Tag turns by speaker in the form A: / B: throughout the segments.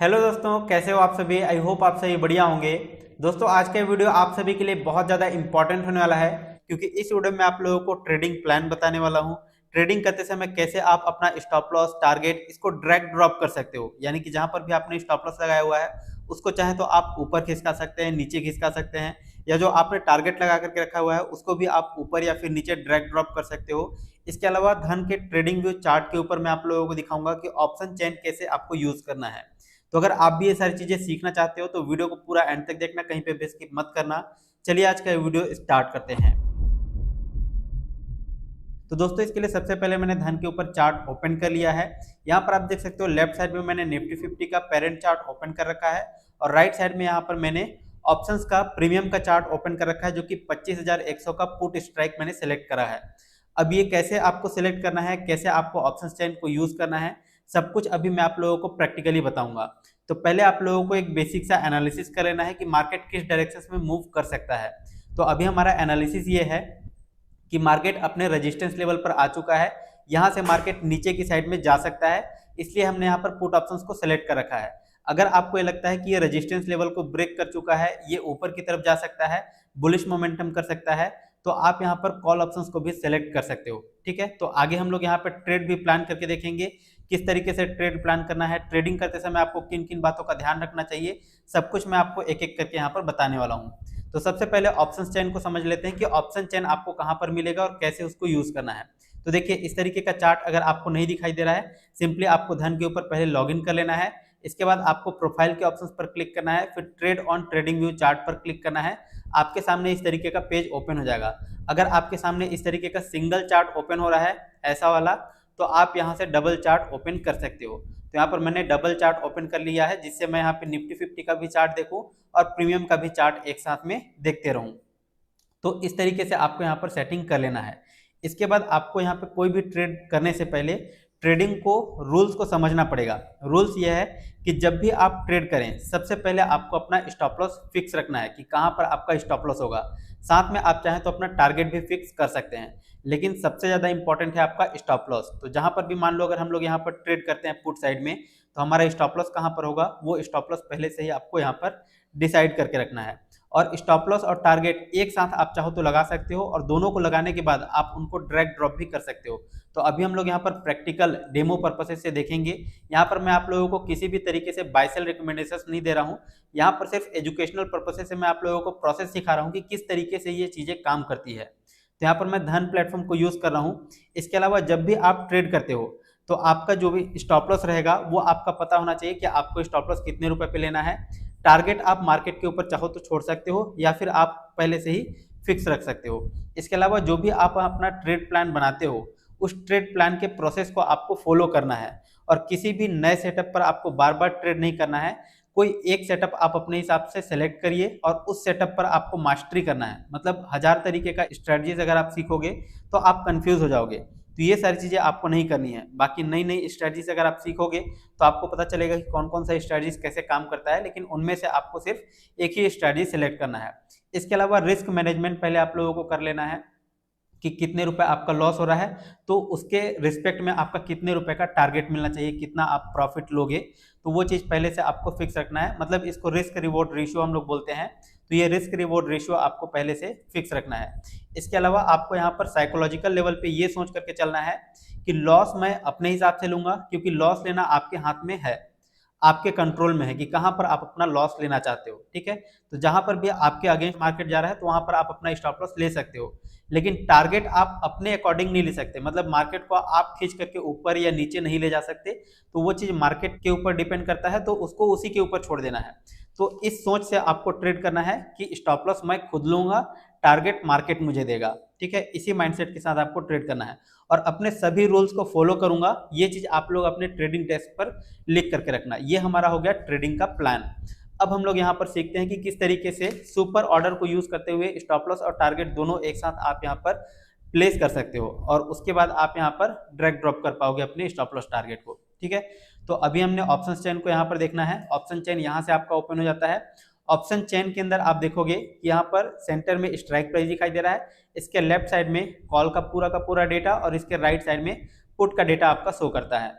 A: Hello दोस्तों, कैसे हो आप सभी। आई होप आप सभी बढ़िया होंगे। दोस्तों, आज का वीडियो आप सभी के लिए बहुत ज़्यादा इंपॉर्टेंट होने वाला है, क्योंकि इस वीडियो में आप लोगों को ट्रेडिंग प्लान बताने वाला हूं। ट्रेडिंग करते समय कैसे आप अपना स्टॉप लॉस टारगेट इसको ड्रैग ड्रॉप कर सकते हो, यानी कि जहां पर भी आपने स्टॉप लॉस लगाया हुआ है उसको चाहे तो आप ऊपर खिसका सकते हैं, नीचे खिसका सकते हैं, या जो आपने टारगेट लगा करके रखा हुआ है उसको भी आप ऊपर या फिर नीचे ड्रैग ड्रॉप कर सकते हो। इसके अलावा धन के ट्रेडिंग व्यू चार्ट के ऊपर मैं आप लोगों को दिखाऊंगा कि ऑप्शन चेन कैसे आपको यूज करना है। तो अगर आप भी ये सारी चीजें सीखना चाहते हो तो वीडियो को पूरा एंड तक देखना, कहीं पे भी स्किप मत करना। चलिए आज का वीडियो स्टार्ट करते हैं। तो दोस्तों, इसके लिए सबसे पहले मैंने धन के ऊपर चार्ट ओपन कर लिया है। यहाँ पर आप देख सकते हो लेफ्ट साइड में मैंने निफ्टी 50 का पेरेंट चार्ट ओपन कर रखा है, और राइट साइड में यहाँ पर मैंने ऑप्शंस का प्रीमियम का चार्ट ओपन कर रखा है, जो कि 25,100 का पुट स्ट्राइक मैंने सेलेक्ट करा है। अब ये कैसे आपको सिलेक्ट करना है, कैसे आपको ऑप्शन चेन को यूज करना है, सब कुछ अभी मैं आप लोगों को प्रैक्टिकली बताऊंगा। तो पहले आप लोगों को एक बेसिक सा एनालिसिस कर लेना है कि मार्केट किस डायरेक्शन में मूव कर सकता है। तो अभी हमारा एनालिसिस ये है कि मार्केट अपने रेजिस्टेंस लेवल पर आ चुका है। यहां से मार्केट नीचे की साइड में जा सकता है, इसलिए हमने यहाँ पर पुट ऑप्शंस को सेलेक्ट कर रखा है। अगर आपको ये लगता है कि ये रेजिस्टेंस लेवल को ब्रेक कर चुका है, ये ऊपर की तरफ जा सकता है, बुलिश मोमेंटम कर सकता है, तो आप यहाँ पर कॉल ऑप्शंस को भी सेलेक्ट कर सकते हो। ठीक है, तो आगे हम लोग यहाँ पर ट्रेड भी प्लान करके देखेंगे, किस तरीके से ट्रेड प्लान करना है, ट्रेडिंग करते समय आपको किन किन बातों का ध्यान रखना चाहिए, सब कुछ मैं आपको एक एक करके यहाँ पर बताने वाला हूँ। तो सबसे पहले ऑप्शन चेन को समझ लेते हैं कि ऑप्शन चेन आपको कहां पर मिलेगा और कैसे उसको यूज करना है। तो देखिए, इस तरीके का चार्ट अगर आपको नहीं दिखाई दे रहा है, सिंपली आपको धन के ऊपर पहले लॉगिन कर लेना है। इसके बाद आपको प्रोफाइल के ऑप्शंस पर क्लिक करना है, फिर trade on trading view chart पर क्लिक करना है। आपके सामने इस तरीके का पेज ओपन हो जाएगा। अगर आपके सामने इस तरीके का सिंगल चार्ट ओपन हो रहा है ऐसा वाला, तो आप यहाँ से डबल चार्ट ओपन कर सकते हो। तो यहाँ पर मैंने डबल चार्ट ओपन कर लिया है, जिससे मैं यहाँ पे निफ्टी 50 का भी चार्ट देखूं और प्रीमियम का भी चार्ट एक साथ में देखते रहूं। तो इस तरीके से आपको यहाँ पर सेटिंग कर लेना है। इसके बाद आपको यहाँ पे कोई भी ट्रेड करने से पहले ट्रेडिंग को रूल्स को समझना पड़ेगा। रूल्स ये है कि जब भी आप ट्रेड करें, सबसे पहले आपको अपना स्टॉप लॉस फिक्स रखना है कि कहाँ पर आपका स्टॉप लॉस होगा। साथ में आप चाहें तो अपना टारगेट भी फिक्स कर सकते हैं, लेकिन सबसे ज़्यादा इंपॉर्टेंट है आपका स्टॉप लॉस। तो जहाँ पर भी मान लो अगर हम लोग यहाँ पर ट्रेड करते हैं पुट साइड में, तो हमारा स्टॉप लॉस कहाँ पर होगा, वो स्टॉप लॉस पहले से ही आपको यहाँ पर डिसाइड करके रखना है। और स्टॉप लॉस और टारगेट एक साथ आप चाहो तो लगा सकते हो, और दोनों को लगाने के बाद आप उनको ड्रैग ड्रॉप भी कर सकते हो। तो अभी हम लोग यहाँ पर प्रैक्टिकल डेमो पर्पसेस से देखेंगे। यहाँ पर मैं आप लोगों को किसी भी तरीके से बाय सेल रिकमेंडेशंस नहीं दे रहा हूँ, यहाँ पर सिर्फ एजुकेशनल पर्पसेस से मैं आप लोगों को प्रोसेस सिखा रहा हूँ कि किस तरीके से ये चीज़ें काम करती है। तो यहाँ पर मैं धन प्लेटफॉर्म को यूज़ कर रहा हूँ। इसके अलावा जब भी आप ट्रेड करते हो तो आपका जो भी स्टॉप लॉस रहेगा वो आपका पता होना चाहिए कि आपको स्टॉप लॉस कितने रुपए पे लेना है। टारगेट आप मार्केट के ऊपर चाहो तो छोड़ सकते हो, या फिर आप पहले से ही फिक्स रख सकते हो। इसके अलावा जो भी आप अपना ट्रेड प्लान बनाते हो, उस ट्रेड प्लान के प्रोसेस को आपको फॉलो करना है, और किसी भी नए सेटअप पर आपको बार बार ट्रेड नहीं करना है। कोई एक सेटअप आप अपने हिसाब से सेलेक्ट करिए और उस सेटअप पर आपको मास्टरी करना है। मतलब 1000 तरीके का स्ट्रेटजीज अगर आप सीखोगे तो आप कंफ्यूज हो जाओगे। तो ये सारी चीज़ें आपको नहीं करनी है। बाकी नई नई स्ट्रेटजीज अगर आप सीखोगे तो आपको पता चलेगा कि कौन कौन सा स्ट्रेटजीज कैसे काम करता है, लेकिन उनमें से आपको सिर्फ एक ही स्ट्रेटजी सेलेक्ट करना है। इसके अलावा रिस्क मैनेजमेंट पहले आप लोगों को कर लेना है कि कितने रुपए आपका लॉस हो रहा है, तो उसके रिस्पेक्ट में आपका कितने रुपए का टारगेट मिलना चाहिए, कितना आप प्रॉफिट लोगे, तो वो चीज़ पहले से आपको फिक्स रखना है। मतलब इसको रिस्क रिवॉर्ड रेशियो हम लोग बोलते हैं। तो ये रिस्क रिवॉर्ड रेशियो आपको पहले से फिक्स रखना है। इसके अलावा आपको यहाँ पर साइकोलॉजिकल लेवल पे ये सोच करके चलना है कि लॉस मैं अपने हिसाब से लूंगा, क्योंकि लॉस लेना आपके हाथ में है, आपके कंट्रोल में है कि कहां पर आप अपना लॉस लेना चाहते हो। ठीक है, तो जहां पर भी आपके अगेंस्ट मार्केट जा रहा है तो वहां पर आप अपना स्टॉप लॉस ले सकते हो, लेकिन टारगेट आप अपने अकॉर्डिंग नहीं ले सकते। मतलब मार्केट को आप खींच करके ऊपर या नीचे नहीं ले जा सकते। तो वो चीज मार्केट के ऊपर डिपेंड करता है, तो उसको उसी के ऊपर छोड़ देना है। तो इस सोच से आपको ट्रेड करना है कि स्टॉप लॉस मैं खुद लूंगा, टारगेट मार्केट मुझे देगा। ठीक है, इसी माइंडसेट के साथ आपको ट्रेड करना है, और अपने सभी रूल्स को फॉलो करूंगा, ये चीज आप लोग अपने ट्रेडिंग डेस्क पर लिख करके रखना। ये हमारा हो गया ट्रेडिंग का प्लान। अब हम लोग यहाँ पर सीखते हैं कि किस तरीके से सुपर ऑर्डर को यूज करते हुए स्टॉप लॉस और टारगेट दोनों एक साथ आप यहाँ पर प्लेस कर सकते हो, और उसके बाद आप यहाँ पर ड्रैग ड्रॉप कर पाओगे अपने स्टॉप लॉस टारगेट को। ठीक है, तो अभी हमने ऑप्शन चेन को यहाँ पर देखना है। ऑप्शन चेन यहाँ से आपका ओपन हो जाता है। ऑप्शन चेन के अंदर आप देखोगे कि यहाँ पर सेंटर में स्ट्राइक प्राइस दिखाई दे रहा है, इसके लेफ्ट साइड में कॉल का पूरा डेटा, और इसके राइट साइड में पुट का डेटा आपका शो करता है।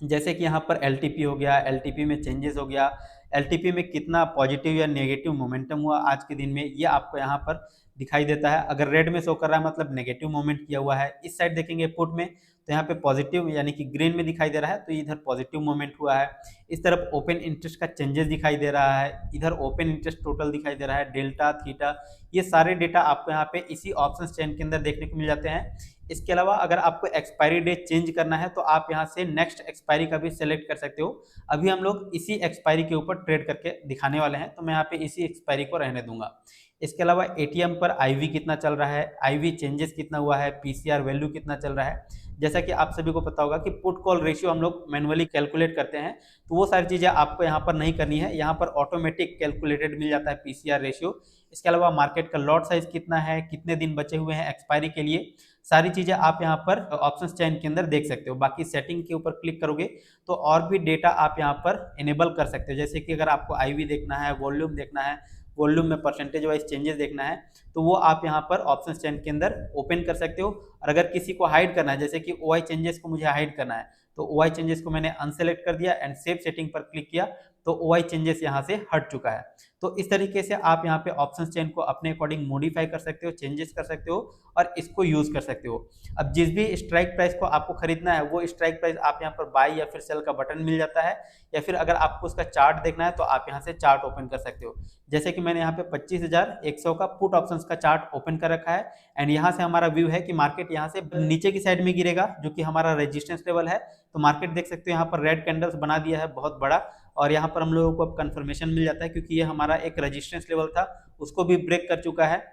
A: जैसे कि यहाँ पर एलटीपी हो गया, एलटीपी में चेंजेस हो गया, एलटीपी में कितना पॉजिटिव या नेगेटिव मोमेंटम हुआ आज के दिन में, ये आपको यहाँ पर दिखाई देता है। अगर रेड में शो कर रहा है मतलब नेगेटिव मोमेंट किया हुआ है। इस साइड देखेंगे पुट में तो यहाँ पे पॉजिटिव यानी कि ग्रीन में दिखाई दे रहा है, तो इधर पॉजिटिव मोमेंट हुआ है। इस तरफ ओपन इंटरेस्ट का चेंजेस दिखाई दे रहा है, इधर ओपन इंटरेस्ट टोटल दिखाई दे रहा है, डेल्टा थीटा, ये सारे डेटा आपको यहाँ पे इसी ऑप्शन चेन के अंदर देखने को मिल जाते हैं। इसके अलावा अगर आपको एक्सपायरी डेट चेंज करना है तो आप यहाँ से नेक्स्ट एक्सपायरी का भी सिलेक्ट कर सकते हो। अभी हम लोग इसी एक्सपायरी के ऊपर ट्रेड करके दिखाने वाले हैं, तो मैं यहाँ पे इसी एक्सपायरी को रहने दूंगा। इसके अलावा एटीएम पर आईवी कितना चल रहा है, आईवी चेंजेस कितना हुआ है, पीसीआर वैल्यू कितना चल रहा है। जैसा कि आप सभी को पता होगा कि पुट कॉल रेशियो हम लोग मैनुअली कैलकुलेट करते हैं, तो वो सारी चीज़ें आपको यहाँ पर नहीं करनी है, यहाँ पर ऑटोमेटिक कैलकुलेटेड मिल जाता है पीसीआर रेशियो। इसके अलावा मार्केट का लॉट साइज कितना है, कितने दिन बचे हुए हैं एक्सपायरी के लिए, सारी चीज़ें आप यहाँ पर ऑप्शंस चेन के अंदर देख सकते हो। बाकी सेटिंग के ऊपर क्लिक करोगे तो और भी डेटा आप यहाँ पर इनेबल कर सकते हो। जैसे कि अगर आपको आईवी देखना है, वॉल्यूम देखना है, वॉल्यूम में परसेंटेज वाइज चेंजेस देखना है, तो वो आप यहाँ पर ऑप्शन चेन के अंदर ओपन कर सकते हो। और अगर किसी को हाइड करना है, जैसे कि ओआई चेंजेस को मुझे हाइड करना है, तो ओआई चेंजेस को मैंने अनसेलेक्ट कर दिया एंड सेव सेटिंग पर क्लिक किया, तो ओआई चेंजेस यहाँ से हट चुका है। तो इस तरीके से आप यहाँ पे ऑप्शन चेन को अपने अकॉर्डिंग मॉडिफाई कर सकते हो, चेंजेस कर सकते हो और इसको यूज कर सकते हो। अब जिस भी स्ट्राइक प्राइस को आपको खरीदना है वो स्ट्राइक प्राइस आप यहाँ पर बाय या फिर सेल का बटन मिल जाता है, या फिर अगर आपको उसका चार्ट देखना है तो आप यहाँ से चार्ट ओपन कर सकते हो। जैसे कि मैंने यहाँ पे 25,100 का पुट ऑप्शंस का चार्ट ओपन कर रखा है एंड यहाँ से हमारा व्यू है कि मार्केट यहाँ से नीचे की साइड में गिरेगा, जो कि हमारा रेजिस्टेंस लेवल है। तो मार्केट देख सकते हो यहाँ पर रेड कैंडल्स बना दिया है बहुत बड़ा, और यहाँ पर हम लोगों को अब कंफर्मेशन मिल जाता है क्योंकि ये हमारा एक रेजिस्टेंस लेवल था, उसको भी ब्रेक कर चुका है।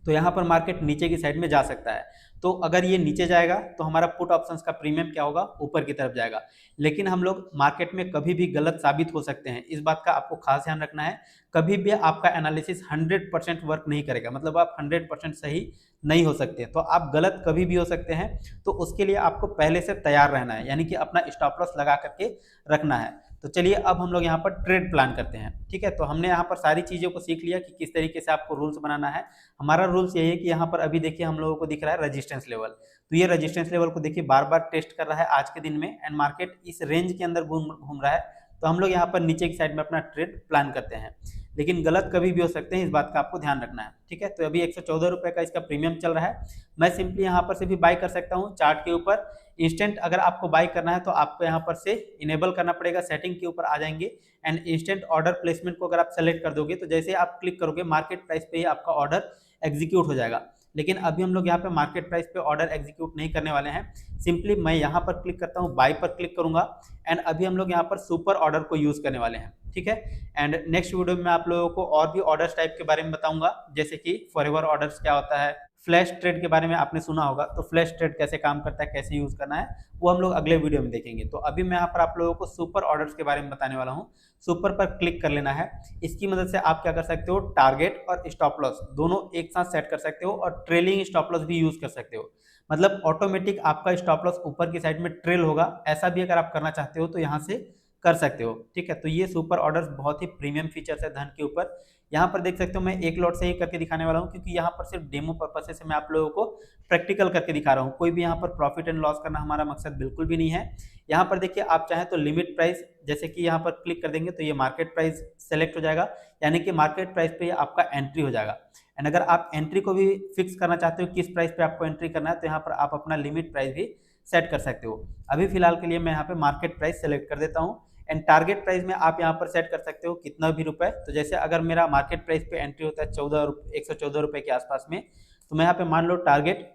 A: तो यहाँ पर मार्केट नीचे की साइड में जा सकता है। तो अगर ये नीचे जाएगा तो हमारा पुट ऑप्शंस का प्रीमियम क्या होगा, ऊपर की तरफ जाएगा। लेकिन हम लोग मार्केट में कभी भी गलत साबित हो सकते हैं, इस बात का आपको खास ध्यान रखना है। कभी भी आपका एनालिसिस 100% वर्क नहीं करेगा, मतलब आप 100% सही नहीं हो सकते, तो आप गलत कभी भी हो सकते हैं। तो उसके लिए आपको पहले से तैयार रहना है, यानी कि अपना स्टॉप लॉस लगा करके रखना है। तो चलिए अब हम लोग यहाँ पर ट्रेड प्लान करते हैं। ठीक है, तो हमने यहाँ पर सारी चीज़ों को सीख लिया कि किस तरीके से आपको रूल्स बनाना है। हमारा रूल्स यही है कि यहाँ पर अभी देखिए हम लोगों को दिख रहा है रेजिस्टेंस लेवल, तो ये रेजिस्टेंस लेवल को देखिए बार बार टेस्ट कर रहा है आज के दिन में एंड मार्केट इस रेंज के अंदर घूम रहा है। तो हम लोग यहाँ पर नीचे की साइड में अपना ट्रेड प्लान करते हैं, लेकिन गलत कभी भी हो सकते हैं, इस बात का आपको ध्यान रखना है। ठीक है, तो अभी 114 रुपये का इसका प्रीमियम चल रहा है। मैं सिंपली यहाँ पर से भी बाय कर सकता हूँ चार्ट के ऊपर। इंस्टेंट अगर आपको बाय करना है तो आपको यहाँ पर से इनेबल करना पड़ेगा, सेटिंग के ऊपर आ जाएंगे एंड इंस्टेंट ऑर्डर प्लेसमेंट को अगर आप सेलेक्ट कर दोगे तो जैसे आप क्लिक करोगे मार्केट प्राइस पे ही आपका ऑर्डर एग्जीक्यूट हो जाएगा। लेकिन अभी हम लोग यहाँ पे मार्केट प्राइस पे ऑर्डर एग्जीक्यूट नहीं करने वाले हैं। सिंपली मैं यहाँ पर क्लिक करता हूँ, बाय पर क्लिक करूंगा एंड अभी हम लोग यहाँ पर सुपर ऑर्डर को यूज करने वाले हैं। ठीक है, एंड नेक्स्ट वीडियो में मैं आप लोगों को और भी ऑर्डर्स टाइप के बारे में बताऊंगा, जैसे कि फॉरएवर ऑर्डर्स क्या होता है, फ्लैश ट्रेड के बारे में आपने सुना होगा, तो फ्लैश ट्रेड कैसे काम करता है, कैसे यूज करना है, वो हम लोग अगले वीडियो में देखेंगे। तो अभी मैं यहाँ पर आप लोगों को सुपर ऑर्डर्स के बारे में बताने वाला हूँ। सुपर पर क्लिक कर लेना है। इसकी मदद से आप क्या कर सकते हो, टारगेट और स्टॉप लॉस दोनों एक साथ सेट कर सकते हो और ट्रेलिंग स्टॉप लॉस भी यूज कर सकते हो। मतलब ऑटोमेटिक आपका स्टॉप लॉस ऊपर की साइड में ट्रेल होगा, ऐसा भी अगर आप करना चाहते हो तो यहाँ से कर सकते हो। ठीक है, तो ये सुपर ऑर्डर्स बहुत ही प्रीमियम फीचर्स है धन के ऊपर। यहाँ पर देख सकते हो मैं एक लॉट से ही करके दिखाने वाला हूँ, क्योंकि यहाँ पर सिर्फ डेमो पर्पस से मैं आप लोगों को प्रैक्टिकल करके दिखा रहा हूँ। कोई भी यहाँ पर प्रॉफिट एंड लॉस करना हमारा मकसद बिल्कुल भी नहीं है। यहाँ पर देखिए आप चाहें तो लिमिट प्राइस, जैसे कि यहाँ पर क्लिक कर देंगे तो ये मार्केट प्राइस सेलेक्ट हो जाएगा, यानी कि मार्केट प्राइस पे आपका एंट्री हो जाएगा। एंड अगर आप एंट्री को भी फिक्स करना चाहते हो किस प्राइस पे आपको एंट्री करना है, तो यहाँ पर आप अपना लिमिट प्राइस भी सेट कर सकते हो। अभी फिलहाल के लिए मैं यहाँ पे मार्केट प्राइस सेलेक्ट कर देता हूँ एंड टारगेट प्राइस में आप यहाँ पर सेट कर सकते हो कितना भी रुपए। तो जैसे अगर मेरा मार्केट प्राइस पे एंट्री होता है 114 रुपए के आसपास में, तो मैं यहाँ पे मान लो टारगेट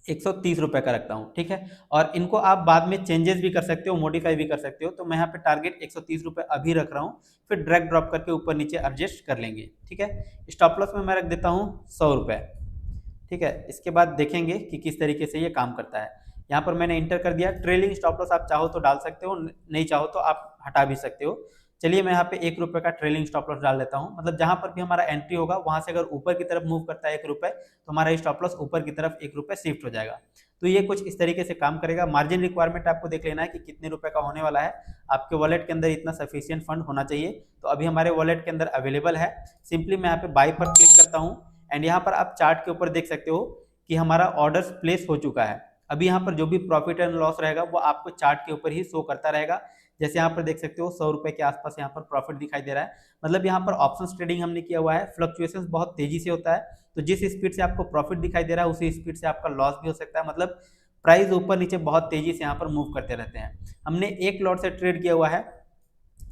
A: 130 रुपए का रखता हूँ। ठीक है, और इनको आप बाद में चेंजेस भी कर सकते हो, मॉडिफाई भी कर सकते हो। तो मैं यहाँ पे टारगेट 130 रुपए अभी रख रहा हूँ, फिर ड्रैग ड्रॉप करके ऊपर नीचे एडजस्ट कर लेंगे। ठीक है, स्टॉप लॉस में मैं रख देता हूँ 100 रुपए। ठीक है, इसके बाद देखेंगे कि किस तरीके से ये काम करता है। यहाँ पर मैंने इंटर कर दिया। ट्रेलिंग स्टॉप लॉस आप चाहो तो डाल सकते हो, नहीं चाहो तो आप हटा भी सकते हो। चलिए मैं यहाँ पे 1 रुपये का ट्रेलिंग स्टॉप लॉस डाल देता हूँ। मतलब जहाँ पर भी हमारा एंट्री होगा वहां से अगर ऊपर की तरफ मूव करता है 1 रुपये, तो हमारा स्टॉप लॉस ऊपर की तरफ 1 रुपये शिफ्ट हो जाएगा। तो ये कुछ इस तरीके से काम करेगा। मार्जिन रिक्वायरमेंट आपको देख लेना है कि कितने रुपए का होने वाला है। आपके वॉलेट के अंदर इतना सफिशियंट फंड होना चाहिए, तो अभी हमारे वॉलेट के अंदर अवेलेबल है। सिंपली मैं यहाँ पे बाय पर क्लिक करता हूँ एंड यहाँ पर आप चार्ट के ऊपर देख सकते हो कि हमारा ऑर्डर्स प्लेस हो चुका है। अभी यहाँ पर जो भी प्रॉफिट एंड लॉस रहेगा वो आपको चार्ट के ऊपर ही शो करता रहेगा। जैसे यहाँ पर देख सकते हो 100 रुपए के आसपास यहाँ पर प्रॉफिट दिखाई दे रहा है। मतलब यहाँ पर ऑप्शंस ट्रेडिंग हमने किया हुआ है, फ्लक्चुएशंस बहुत तेजी से होता है, तो जिस स्पीड से आपको प्रॉफिट दिखाई दे रहा है उसी स्पीड से आपका लॉस भी हो सकता है। मतलब प्राइस ऊपर नीचे बहुत तेजी से यहाँ पर मूव करते रहते हैं। हमने एक लॉट से ट्रेड किया हुआ है।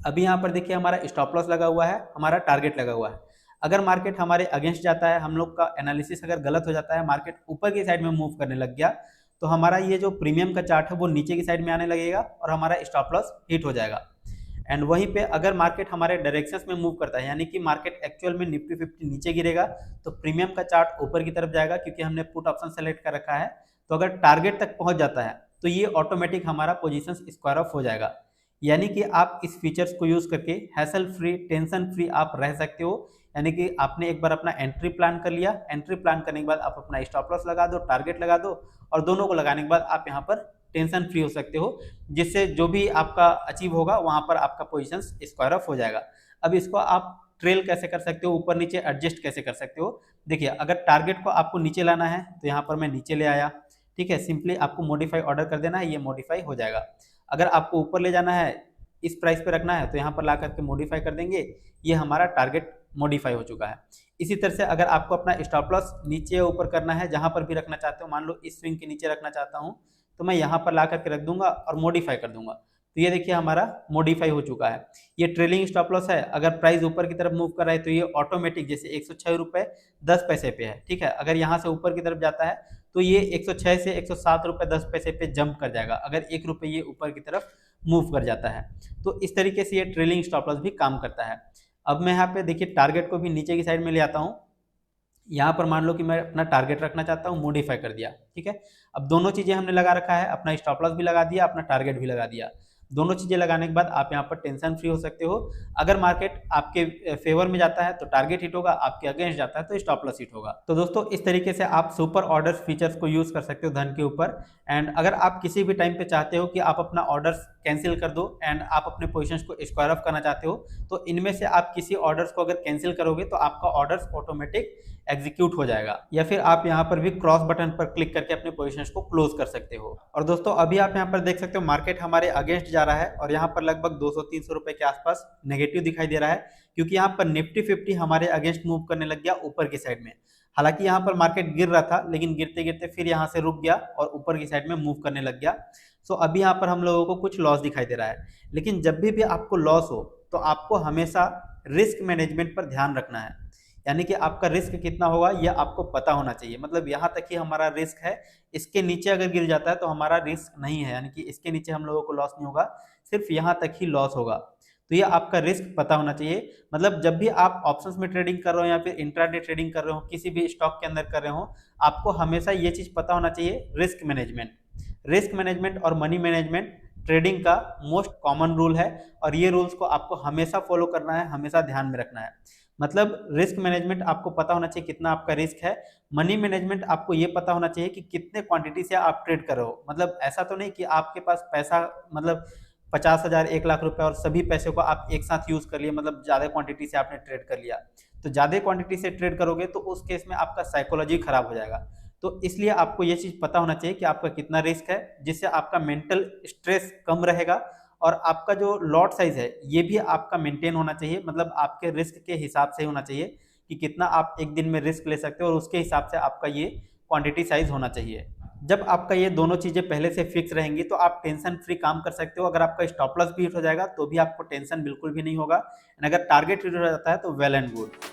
A: अभी यहाँ पर देखिए हमारा स्टॉप लॉस लगा हुआ है, हमारा टारगेट लगा हुआ है। अगर मार्केट हमारे अगेंस्ट जाता है, हम लोग का एनालिसिस अगर गलत हो जाता है, मार्केट ऊपर की साइड में मूव करने लग गया, तो हमारा ये जो प्रीमियम का चार्ट है वो नीचे की साइड में आने लगेगा और हमारा स्टॉप लॉस हिट हो जाएगा। एंड वहीं पे अगर मार्केट हमारे डायरेक्शंस में मूव करता है, यानी कि मार्केट एक्चुअल में निफ्टी 50 नीचे गिरेगा, तो प्रीमियम का चार्ट ऊपर की तरफ जाएगा, क्योंकि हमने पुट ऑप्शन सेलेक्ट कर रखा है। तो अगर टारगेट तक पहुंच जाता है तो ये ऑटोमेटिक हमारा पोजीशन स्क्वायर ऑफ हो जाएगा। यानी कि आप इस फीचर्स को यूज करके हैसल फ्री, टेंशन फ्री आप रह सकते हो। यानी कि आपने एक बार अपना एंट्री प्लान कर लिया, एंट्री प्लान करने के बाद आप अपना स्टॉप लॉस लगा दो, टारगेट लगा दो, और दोनों को लगाने के बाद आप यहाँ पर टेंशन फ्री हो सकते हो, जिससे जो भी आपका अचीव होगा वहां पर आपका पोजीशन स्क्वायर ऑफ हो जाएगा। अब इसको आप ट्रेल कैसे कर सकते हो, ऊपर नीचे एडजस्ट कैसे कर सकते हो। देखिए, अगर टारगेट को आपको नीचे लाना है तो यहाँ पर मैं नीचे ले आया, ठीक है। सिंपली आपको मॉडिफाई ऑर्डर कर देना है, ये मॉडिफाई हो जाएगा। अगर आपको ऊपर ले जाना है, इस प्राइस पे रखना है, तो यहाँ पर ला करके मॉडिफाई कर देंगे, ये हमारा टारगेट मॉडिफाई हो चुका है। इसी तरह से अगर आपको अपना स्टॉप लॉस नीचे या ऊपर करना है, जहां पर भी रखना चाहते हो, मान लो इस स्विंग के नीचे रखना चाहता हूं, तो मैं यहाँ पर ला करके रख दूंगा और मॉडिफाई कर दूंगा। तो ये देखिए हमारा मॉडिफाई हो चुका है। ये ट्रेलिंग स्टॉप लॉस है। अगर प्राइस ऊपर की तरफ मूव कर रहा है तो ये ऑटोमेटिक जैसे 106 रुपये 10 पैसे पे है, ठीक है। अगर यहाँ से ऊपर की तरफ जाता है तो ये 106 से 107 रुपये 10 पैसे पे जंप कर जाएगा, अगर 1 रुपये ये ऊपर की तरफ मूव कर जाता है। तो इस तरीके से ये ट्रेलिंग स्टॉप लॉस भी काम करता है। अब मैं यहाँ पे देखिए टारगेट को भी नीचे की साइड में ले आता हूँ। यहाँ पर मान लो कि मैं अपना टारगेट रखना चाहता हूँ, मॉडिफाई कर दिया, ठीक है। अब दोनों चीजें हमने लगा रखा है, अपना स्टॉप लॉस भी लगा दिया, अपना टारगेट भी लगा दिया। दोनों चीजें लगाने के बाद आप यहाँ पर टेंशन फ्री हो सकते हो। अगर मार्केट आपके फेवर में जाता है तो टारगेट हिट होगा, आपके अगेंस्ट जाता है तो स्टॉप लॉस हिट होगा। तो दोस्तों इस तरीके से आप सुपर ऑर्डर फीचर्स को यूज कर सकते हो धन के ऊपर। एंड अगर आप किसी भी टाइम पे चाहते हो कि आप अपना ऑर्डर्स कैंसिल कर दो एंड आप अपने पोजीशंस को स्क्वायर ऑफ करना चाहते हो, तो इनमें से आप किसी ऑर्डर्स को अगर कैंसिल करोगे तो आपका ऑर्डर्स ऑटोमेटिक एग्जीक्यूट हो जाएगा, या फिर आप यहाँ पर भी क्रॉस बटन पर क्लिक करके अपने पोजीशंस को क्लोज कर सकते हो। और दोस्तों अभी आप यहाँ पर देख सकते हो मार्केट हमारे अगेंस्ट जा रहा है और यहाँ पर लगभग 200-300 रुपए के आसपास नेगेटिव दिखाई दे रहा है, क्योंकि यहाँ पर निफ्टी 50 हमारे अगेंस्ट मूव करने लग गया ऊपर की साइड में। हालांकि यहाँ पर मार्केट गिर रहा था, लेकिन गिरते गिरते फिर यहाँ से रुक गया और ऊपर की साइड में मूव करने लग गया। सो अभी यहाँ पर हम लोगों को कुछ लॉस दिखाई दे रहा है। लेकिन जब भी आपको लॉस हो तो आपको हमेशा रिस्क मैनेजमेंट पर ध्यान रखना है। यानी कि आपका रिस्क कितना होगा यह आपको पता होना चाहिए। मतलब यहाँ तक ही हमारा रिस्क है, इसके नीचे अगर गिर जाता है तो हमारा रिस्क नहीं है, यानी कि इसके नीचे हम लोगों को लॉस नहीं होगा, सिर्फ यहाँ तक ही लॉस होगा। तो ये आपका रिस्क पता होना चाहिए। मतलब जब भी आप ऑप्शंस में ट्रेडिंग कर रहे हो या फिर इंट्राडे ट्रेडिंग कर रहे हो, किसी भी स्टॉक के अंदर कर रहे हो, आपको हमेशा ये चीज पता होना चाहिए, रिस्क मैनेजमेंट। रिस्क मैनेजमेंट और मनी मैनेजमेंट ट्रेडिंग का मोस्ट कॉमन रूल है, और ये रूल्स को आपको हमेशा फॉलो करना है, हमेशा ध्यान में रखना है। मतलब रिस्क मैनेजमेंट आपको पता होना चाहिए कितना आपका रिस्क है। मनी मैनेजमेंट आपको ये पता होना चाहिए कि कितने क्वांटिटी से आप ट्रेड कर रहे हो। मतलब ऐसा तो नहीं कि आपके पास पैसा मतलब 50,000 1 लाख रुपए और सभी पैसे को आप एक साथ यूज कर लिए, मतलब ज्यादा क्वांटिटी से आपने ट्रेड कर लिया। तो ज्यादा क्वांटिटी से ट्रेड करोगे तो उस केस में आपका साइकोलॉजी खराब हो जाएगा। तो इसलिए आपको ये चीज पता होना चाहिए कि आपका कितना रिस्क है, जिससे आपका मेंटल स्ट्रेस कम रहेगा, और आपका जो लॉट साइज है ये भी आपका मेंटेन होना चाहिए। मतलब आपके रिस्क के हिसाब से होना चाहिए कि कितना आप एक दिन में रिस्क ले सकते हो, और उसके हिसाब से आपका ये क्वांटिटी साइज होना चाहिए। जब आपका ये दोनों चीजें पहले से फिक्स रहेंगी तो आप टेंशन फ्री काम कर सकते हो। अगर आपका स्टॉप लॉस भी हिट हो जाएगा तो भी आपको टेंशन बिल्कुल भी नहीं होगा। अगर टारगेट हिट हो जाता है तो वेल एंड गुड।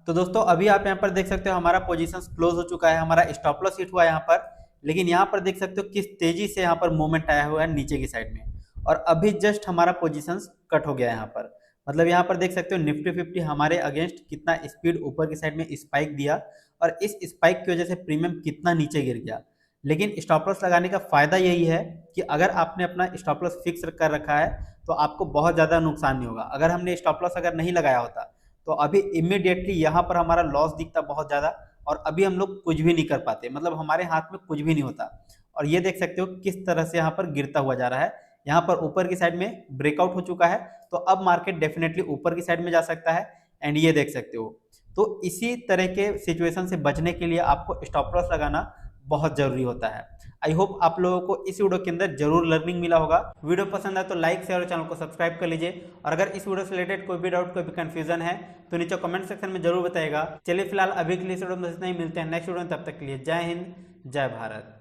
A: तो दोस्तों अभी आप यहाँ पर देख सकते हो हमारा पोजीशन क्लोज हो चुका है, हमारा स्टॉप लॉस हिट हुआ है यहाँ पर। लेकिन यहाँ पर देख सकते हो किस तेजी से यहाँ पर मूवमेंट आया हुआ है नीचे की साइड में, और अभी जस्ट हमारा पोजीशन कट हो गया है यहाँ पर। मतलब यहाँ पर देख सकते हो निफ्टी 50 हमारे अगेंस्ट कितना स्पीड ऊपर की साइड में स्पाइक दिया, और इस स्पाइक की वजह से प्रीमियम कितना नीचे गिर गया। लेकिन स्टॉप लॉस लगाने का फायदा यही है कि अगर आपने अपना स्टॉप लॉस फिक्स कर रखा है तो आपको बहुत ज्यादा नुकसान नहीं होगा। अगर हमने स्टॉप लॉस अगर नहीं लगाया होता तो अभी इमीडिएटली यहाँ पर हमारा लॉस दिखता बहुत ज्यादा, और अभी हम लोग कुछ भी नहीं कर पाते, मतलब हमारे हाथ में कुछ भी नहीं होता। और ये देख सकते हो किस तरह से यहाँ पर गिरता हुआ जा रहा है, यहाँ पर ऊपर की साइड में ब्रेकआउट हो चुका है, तो अब मार्केट डेफिनेटली ऊपर की साइड में जा सकता है एंड ये देख सकते हो। तो इसी तरह के सिचुएशन से बचने के लिए आपको स्टॉप लॉस लगाना बहुत जरूरी होता है। आई होप आप लोगों को इस वीडियो के अंदर जरूर लर्निंग मिला होगा। वीडियो पसंद आए तो लाइक शेयर और चैनल को सब्सक्राइब कर लीजिए, और अगर इस वीडियो से रिलेटेड कोई भी डाउट कोई भी कंफ्यूजन है तो नीचे कमेंट सेक्शन में जरूर बताइएगा। चलिए फिलहाल अभी के लिए इस वीडियो में इतना ही, मिलते हैं नेक्स्ट वीडियो में, तब तक के लिए जय हिंद जय भारत।